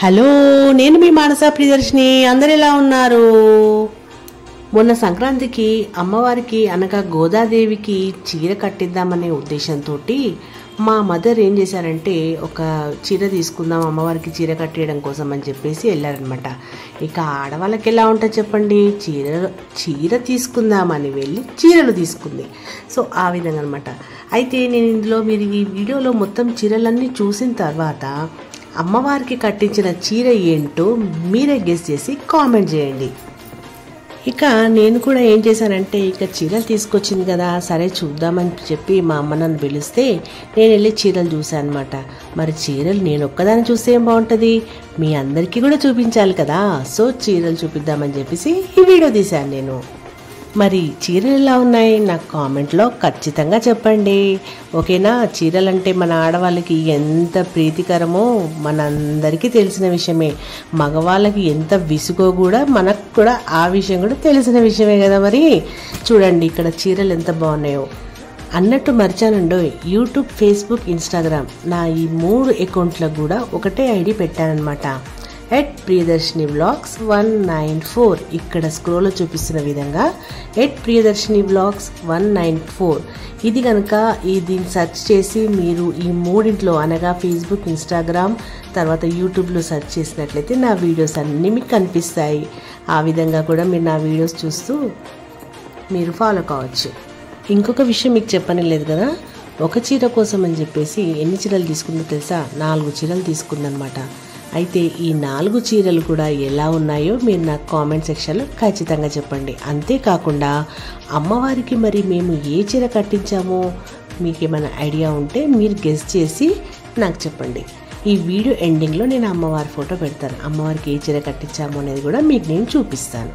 Hello, నేను మీ మానస ప్రియదర్శిని. అందరు ఎలా ఉన్నారు? మొన్న సంక్రాంతికి అమ్మవారికి అనగా గోదాదేవికి చీర కట్టిద్దామనే ఉద్దేశంతో మా మదర్ ఏం చేశారంటే ఒక చీర తీసుకుందాం అమ్మవారికి చీర కట్టేయడం కోసం అని చెప్పేసి వెళ్ళారనమాట. ఇక ఆడవాళ్ళకి ఎలా ఉంటుంది చెప్పండి, చీర తీసుకుందామని వెళ్ళి చీరలు తీసుకుంది. సో ఆ విధంగా అనమాట. అయితే నేను ఇందులో మీరు ఈ వీడియోలో మొత్తం చీరలన్నీ చూసిన తర్వాత అమ్మవారికి కట్టించిన చీర ఏంటో మీరే గెస్ చేసి కామెంట్ చేయండి. ఇక నేను కూడా ఏం చేశానంటే ఇక చీరలు తీసుకొచ్చింది కదా, సరే చూద్దామని చెప్పి మా అమ్మ నన్ను పిలిస్తే నేను వెళ్ళి చీరలు చూసాను అనమాట. మరి చీరలు నేను ఒక్కదాన్ని చూస్తే ఏం బాగుంటుంది, మీ అందరికీ కూడా చూపించాలి కదా. సో చీరలు చూపిద్దామని చెప్పేసి ఈ వీడియో తీశాను నేను. మరి చీరలు ఎలా ఉన్నాయి నాకు కామెంట్లో ఖచ్చితంగా చెప్పండి, ఓకేనా? చీరలు అంటే మన ఆడవాళ్ళకి ఎంత ప్రీతికరమో మనందరికీ తెలిసిన విషయమే. మగవాళ్ళకి ఎంత విసుగో కూడా మనకు కూడా ఆ విషయం కూడా తెలిసిన విషయమే కదా. మరి చూడండి ఇక్కడ చీరలు ఎంత బాగున్నాయో. అన్నట్టు మర్చానండో, యూట్యూబ్, ఫేస్బుక్, ఇన్స్టాగ్రామ్ నా ఈ 3 అకౌంట్లకు కూడా ఒకటే ఐడి పెట్టానమాట. @ప్రియదర్శిని వ్లాగ్స్ 194. ఇక్కడ స్క్రోల్లో చూపిస్తున్న విధంగా @ప్రియదర్శిని వ్లాగ్స్ 194. ఇది కనుక దీన్ని సెర్చ్ చేసి మీరు ఈ 3 అనగా ఫేస్బుక్, ఇన్స్టాగ్రామ్, తర్వాత యూట్యూబ్లో సెర్చ్ చేసినట్లయితే నా వీడియోస్ అన్నీ మీకు కనిపిస్తాయి. ఆ విధంగా కూడా మీరు నా వీడియోస్ చూస్తూ మీరు ఫాలో కావచ్చు. ఇంకొక విషయం మీకు చెప్పని లేదు కదా, ఒక చీర కోసం అని చెప్పేసి ఎన్ని చీరలు తీసుకుందో తెలుసా? 4 చీరలు తీసుకుందనమాట. అయితే ఈ 4 చీరలు కూడా ఎలా ఉన్నాయో మీరు నాకు కామెంట్ సెక్షన్లో ఖచ్చితంగా చెప్పండి. అంతేకాకుండా అమ్మవారికి మరి మేము ఏ చీర కట్టించామో మీకు ఏమైనా ఐడియా ఉంటే మీరు గెస్ చేసి నాకు చెప్పండి. ఈ వీడియో ఎండింగ్లో నేను అమ్మవారి ఫోటో పెడతాను. అమ్మవారికి ఏ చీర కట్టించామో అనేది కూడా మీకు నేను చూపిస్తాను,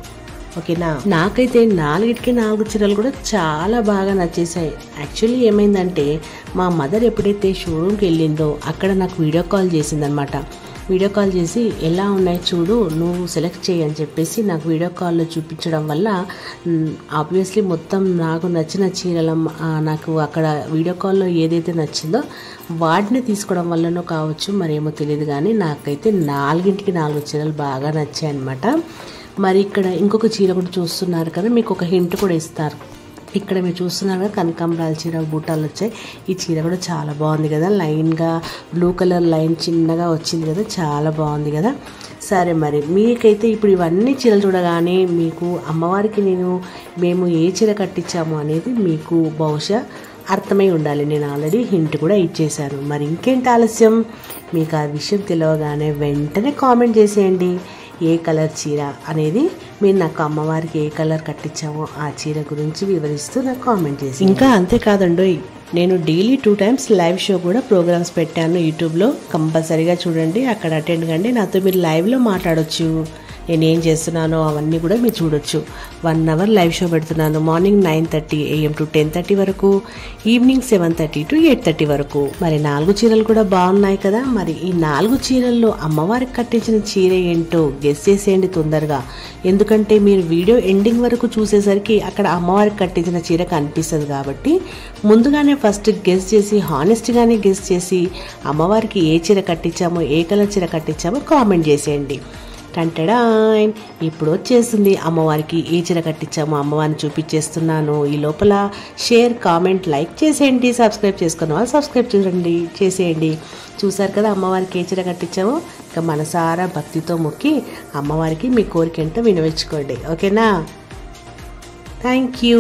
ఓకేనా? నాకైతే 4 చీరలు కూడా చాలా బాగా నచ్చేసాయి. యాక్చువల్లీ ఏమైందంటే మా మదర్ ఎప్పుడైతే షోరూమ్కి వెళ్ళిందో అక్కడ నాకు వీడియో కాల్ చేసిందనమాట. వీడియో కాల్ చేసి ఎలా ఉన్నాయి చూడు, నువ్వు సెలెక్ట్ చేయి అని చెప్పేసి నాకు వీడియో కాల్లో చూపించడం వల్ల ఆబ్వియస్లీ మొత్తం నాకు నచ్చిన చీరల నాకు అక్కడ వీడియో కాల్లో ఏదైతే నచ్చిందో వాటిని తీసుకోవడం వల్లనో కావచ్చు, మరేమో తెలియదు. కానీ నాకైతే 4 చీరలు బాగా నచ్చాయి అనమాట. మరి ఇక్కడ ఇంకొక చీర కూడా చూస్తున్నారు కదా, మీకు ఒక హింట్ కూడా ఇస్తారు. ఇక్కడ మీరు చూస్తున్నారు కదా కనకాంబరాల చీర, బూటాలు వచ్చాయి. ఈ చీర కూడా చాలా బాగుంది కదా, లైన్గా బ్లూ కలర్ లైన్ చిన్నగా వచ్చింది కదా, చాలా బాగుంది కదా. సరే మరి మీకైతే ఇప్పుడు ఇవన్నీ చీరలు చూడగానే మీకు అమ్మవారికి మేము ఏ చీర కట్టించాము అనేది మీకు బహుశా అర్థమై ఉండాలి. నేను ఆల్రెడీ హింట్ కూడా ఇచ్చేశాను. మరి ఇంకేంటి ఆలస్యం, మీకు ఆ విషయం తెలియగానే వెంటనే కామెంట్ చేసేయండి. ఏ కలర్ చీర అనేది మీరు నాకు అమ్మవారికి ఏ కలర్ కట్టించామో ఆ చీర గురించి వివరిస్తూ నాకు కామెంట్ చేసి. ఇంకా అంతేకాదండి, నేను డైలీ 2 times లైవ్ షో కూడా ప్రోగ్రామ్స్ పెట్టాను యూట్యూబ్లో. కంపల్సరీగా చూడండి, అక్కడ అటెండ్ కండి. నాతో మీరు లైవ్లో మాట్లాడవచ్చు, నేను ఏం చేస్తున్నానో అవన్నీ కూడా మీరు చూడొచ్చు. 1 hour లైవ్ షో పెడుతున్నాను. మార్నింగ్ 9:30 AM to 10:30 వరకు, ఈవినింగ్ 7:30 to 8:30 వరకు. మరి 4 చీరలు కూడా బాగున్నాయి కదా. మరి ఈ 4 చీరల్లో అమ్మవారికి కట్టించిన చీర ఏంటో గెస్ చేసేయండి తొందరగా. ఎందుకంటే మీరు వీడియో ఎండింగ్ వరకు చూసేసరికి అక్కడ అమ్మవారికి కట్టించిన చీర కనిపిస్తుంది కాబట్టి ముందుగానే ఫస్ట్ గెస్ చేసి, హానెస్ట్గానే గెస్ చేసి అమ్మవారికి ఏ చీర కట్టించామో, ఏ కలర్ చీర కట్టించామో కామెంట్ చేసేయండి. టంటడాయ్, ఇప్పుడు వచ్చేసింది అమ్మవారికి ఏ చీర కట్టించామో అమ్మవారిని చూపించేస్తున్నాను. ఈ లోపల షేర్, కామెంట్, లైక్ చేసేయండి. సబ్స్క్రైబ్ చేసుకున్న వాళ్ళు సబ్స్క్రైబ్ చేసేయండి. చూసారు కదా అమ్మవారికి ఏ చీర కట్టించామో. ఇక మనసారా భక్తితో మొక్కి అమ్మవారికి మీ కోరిక ఏంటో వినవించుకోండి, ఓకేనా? Thank you.